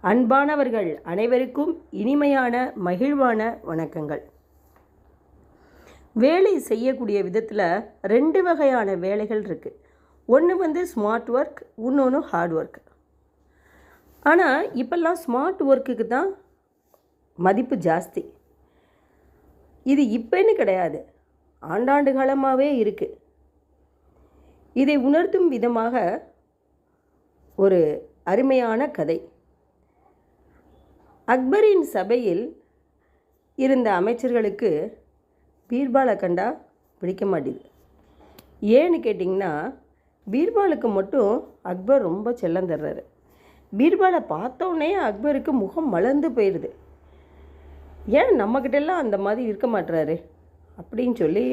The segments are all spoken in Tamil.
அன்பானவர்கள் அனைவருக்கும் இனிமையான மகிழ்வான வணக்கங்கள். வேலை செய்யக்கூடிய விதத்தில் 2 வகையான வேலைகள் இருக்குது. ஒன்று ஸ்மார்ட் ஒர்க், இன்னொன்று ஹார்ட் ஒர்க். ஆனால் இப்போல்லாம் ஸ்மார்ட் ஒர்க்குக்கு தான் மதிப்பு ஜாஸ்தி. இது இப்போன்னு கிடையாது, ஆண்டாண்டு காலமாகவே இருக்குது. இதை உணர்த்தும் விதமாக ஒரு அருமையான கதை. அக்பரின் சபையில் இருந்த அமைச்சர்களுக்கு பீர்பாலை கண்டா பிடிக்க மாட்டேது. ஏன்னு கேட்டிங்கன்னா, பீர்பாலுக்கு மட்டும் அக்பர் ரொம்ப செல்லம் தர்றாரு. பீர்பாலை பார்த்தோன்னே அக்பருக்கு முகம் மலர்ந்து போயிடுது. ஏன் நம்மக்கிட்டெல்லாம் அந்த மாதிரி இருக்க மாட்டுறாரு அப்படின்னு சொல்லி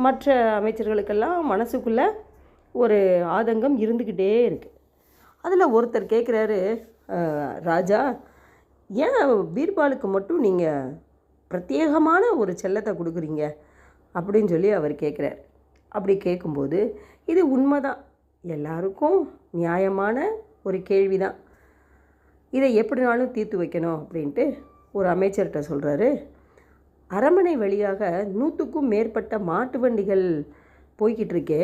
மற்ற அமைச்சர்களுக்கெல்லாம் மனசுக்குள்ளே ஒரு ஆதங்கம் இருந்துக்கிட்டே இருக்குது. அதில் ஒருத்தர் கேட்குறாரு, ராஜா, ஏன் பீர்பாலுக்கு மட்டும் நீங்கள் பிரத்யேகமான ஒரு செல்லத்தை கொடுக்குறீங்க அப்படின்னு சொல்லி அவர் கேட்குறார். அப்படி கேட்கும்போது இது உண்மைதான், எல்லாருக்கும் நியாயமான ஒரு கேள்வி தான். இதை எப்படினாலும் தீர்த்து வைக்கணும் அப்படின்ட்டு ஒரு அமைச்சர்கிட்ட சொல்கிறாரு. அரண்மனை வழியாக 100க்கும் மேற்பட்ட மாட்டு வண்டிகள் போய்கிட்டு இருக்கே,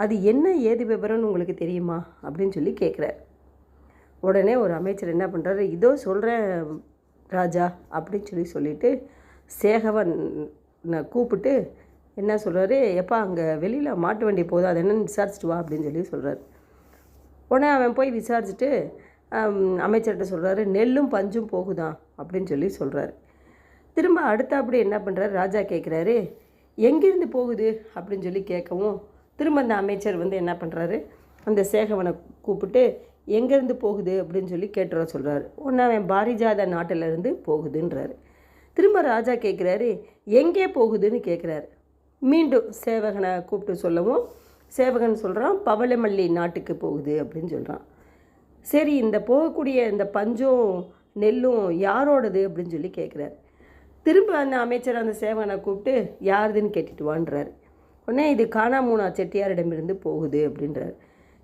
அது என்ன ஏது விவரம்னு உங்களுக்கு தெரியுமா அப்படின்னு சொல்லி கேட்குறார். உடனே ஒரு அமைச்சர் என்ன பண்ணுறாரு, இதோ சொல்கிறேன் ராஜா அப்படின்னு சொல்லிட்டு சேகவனை கூப்பிட்டு என்ன சொல்கிறாரு, எப்பா அங்கே வெளியில் மாட்டு வண்டி போகுது, அது என்னன்னு விசாரிச்சுட்டு வா அப்படின்னு சொல்லி சொல்கிறார். உடனே அவன் போய் விசாரிச்சுட்டு அமைச்சர்கிட்ட சொல்கிறாரு, நெல்லும் பஞ்சும் போகுதான் அப்படின்னு சொல்லி சொல்கிறாரு. திரும்ப அடுத்த அப்படி என்ன பண்ணுறாரு, ராஜா கேட்குறாரு, எங்கேருந்து போகுது அப்படின்னு சொல்லி கேட்கவும் திரும்ப அந்த அமைச்சர் என்ன பண்ணுறாரு, அந்த சேகவனை கூப்பிட்டு எங்கேருந்து போகுது அப்படின்னு சொல்லி கேட்டுற சொல்கிறாரு. ஒன்று அவன் பாரிஜாத நாட்டிலேருந்து போகுதுன்றாரு. திரும்ப ராஜா கேட்குறாரு, எங்கே போகுதுன்னு கேட்குறாரு. மீண்டும் சேவகனை கூப்பிட்டு சொல்லவும் சேவகன் சொல்கிறான், பவளமல்லி நாட்டுக்கு போகுது அப்படின்னு சொல்கிறான். சரி, இந்த போகக்கூடிய இந்த பஞ்சும் நெல்லும் யாரோடது அப்படின்னு சொல்லி கேட்குறாரு. திரும்ப அந்த அமைச்சர் அந்த சேவகனை கூப்பிட்டு யாருதுன்னு கேட்டுட்டு வான்றாரு. உடனே இது காணாமூனா செட்டியாரிடமிருந்து போகுது அப்படின்றார்.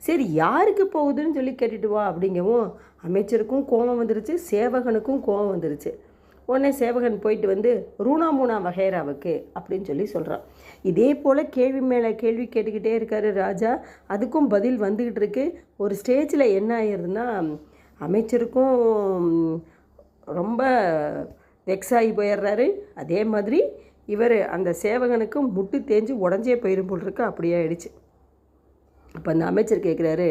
சரி, யாருக்கு போகுதுன்னு சொல்லி கேட்டுட்டு வா அப்படிங்கவும் அமைச்சருக்கும் கோபம் வந்துருச்சு, சேவகனுக்கும் கோபம் வந்துருச்சு. உடனே சேவகன் போயிட்டு ரூணாமூனா வகைராவுக்கு அப்படின்னு சொல்லி சொல்கிறான். இதே போல் கேள்வி மேலே கேள்வி கேட்டுக்கிட்டே இருக்கார் ராஜா. அதுக்கும் பதில் வந்துக்கிட்டு இருக்கு. ஒரு ஸ்டேஜில் என்ன ஆயிடுதுன்னா, அமைச்சருக்கும் ரொம்ப வெக்ஸாகி போயிடுறாரு. அதே மாதிரி இவர் அந்த சேவகனுக்கும் முட்டு தேஞ்சு உடஞ்சே போயிடும் போல் இருக்கு. அப்படியே ஆயிடுச்சு. அப்போ அந்த அமைச்சர் கேட்குறாரு,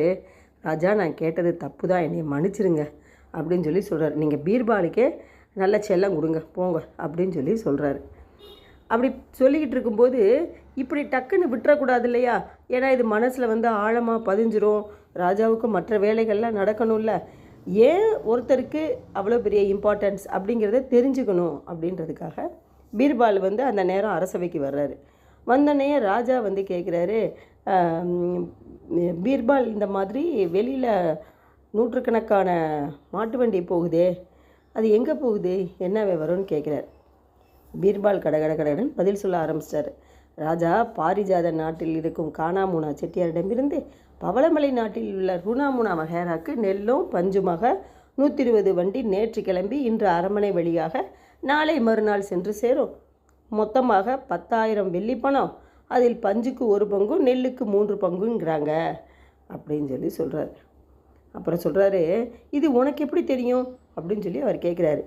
ராஜா, நான் கேட்டது தப்பு தான், என்னை மன்னிச்சிருங்க அப்படின்னு சொல்லி சொல்கிறார். நீங்கள் பீர்பாலுக்கே நல்ல செல்லம் கொடுங்க போங்க அப்படின்னு சொல்லி சொல்கிறாரு. அப்படி சொல்லிக்கிட்டு இருக்கும்போது இப்படி டக்குன்னு விட்டுறக்கூடாது இல்லையா, ஏன்னா இது மனசில் ஆழமாக பதிஞ்சிரும். ராஜாவுக்கு மற்ற வேலைகள்லாம் நடக்கணும்ல, ஏன் ஒருத்தருக்கு அவ்வளோ பெரிய இம்பார்ட்டன்ஸ் அப்படிங்கிறத தெரிஞ்சுக்கணும் அப்படின்றதுக்காக பீர்பால் அந்த நேரம் அரசவைக்கு வர்றாரு. வந்தோடனே ராஜா கேட்குறாரு, பீர்பால், இந்த மாதிரி வெளியில் 100கணக்கான மாட்டு வண்டி போகுதே, அது எங்கே போகுது, என்ன விவரம்னு கேட்குறாரு. பீர்பால் கடகடன் பதில் சொல்ல ஆரம்பிச்சிட்டார். ராஜா, பாரிஜாத நாட்டில் இருக்கும் காணாமூனா செட்டியாரிடமிருந்து பவளமலை நாட்டில் உள்ள ரூணாமூனா வகைராக்கு நெல்லும் பஞ்சுமாக 120 வண்டி நேற்று கிளம்பி இன்று அரண்மனை வழியாக நாளை மறுநாள் சென்று சேரும். மொத்தமாக 10,000 வெள்ளி பணம், அதில் பஞ்சுக்கு 1 பங்கும் நெல்லுக்கு 3 பங்குங்கிறாங்க அப்படின்னு சொல்லி சொல்கிறார். அப்புறம் சொல்கிறாரு, இது உனக்கு எப்படி தெரியும் அப்படின்னு சொல்லி அவர் கேட்குறாரு.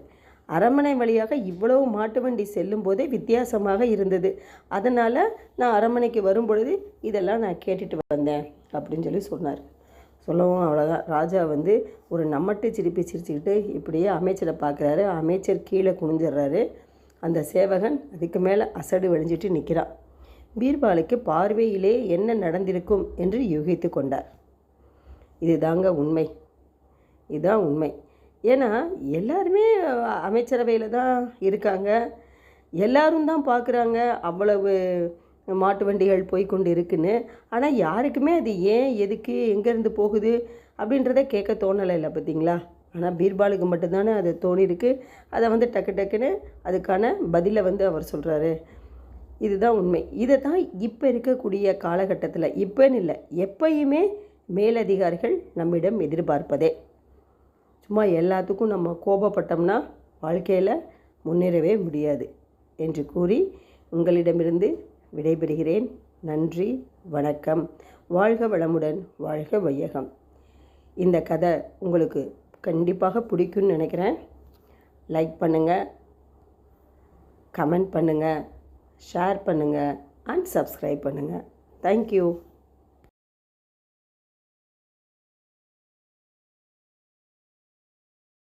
அரண்மனை வழியாக இவ்வளவு மாட்டு வண்டி செல்லும் போதே வித்தியாசமாக இருந்தது, அதனால் நான் அரண்மனைக்கு வரும்பொழுது இதெல்லாம் நான் கேட்டுட்டு வந்தேன் அப்படின்னு சொல்லி சொன்னார். சொல்லவும் அவ்வளோதான். ராஜா ஒரு நம்மட்டு சிரிப்பை சிரிச்சுக்கிட்டு இப்படியே அமைச்சரை பார்க்குறாரு. அமைச்சர் கீழே குனிஞ்சிடுறாரு. அந்த சேவகன் அதுக்கு மேலே அசடு வழிஞ்சிட்டு நிற்கிறான். பீர்பாலுக்கு பார்வையிலே என்ன நடந்திருக்கும் என்று யூகித்து கொண்டார். இதுதாங்க உண்மை, இதுதான் உண்மை. ஏன்னா எல்லாருமே அமைச்சரவையில் தான் இருக்காங்க, எல்லாரும் தான் பார்க்குறாங்க அவ்வளவு மாட்டு வண்டிகள் போய்கொண்டு இருக்குன்னு. ஆனால் யாருக்குமே அது ஏன், எதுக்கு, எங்கேருந்து போகுது அப்படின்றத கேட்க தோணலை இல்லை, பார்த்தீங்களா? ஆனால் பீர்பாலுக்கு மட்டும்தானே அது தோணிருக்கு. அதை டக்குன்னு அதுக்கான பதிலை அவர் சொல்கிறாரு. இதுதான் உண்மை. இதை தான் இப்போ இருக்கக்கூடிய காலகட்டத்தில், இப்போன்னு இல்லை, எப்பயுமே மேலதிகாரிகள் நம்மிடம் எதிர்பார்ப்பதே. சும்மா எல்லாத்துக்கும் நம்ம கோபப்பட்டோம்னா வாழ்க்கையில் முன்னேறவே முடியாது என்று கூறி உங்களிடமிருந்து விடைபெறுகிறேன். நன்றி, வணக்கம். வாழ்க வளமுடன், வாழ்க வையகம். இந்த கதை உங்களுக்கு கண்டிப்பாக பிடிக்கும்னு நினைக்கிறேன். லைக் பண்ணுங்கள், கமெண்ட் பண்ணுங்கள், ஷேர் பண்ணுங்கள் அண்ட் சப்ஸ்கிரைப் பண்ணுங்கள். தேங்க்யூ.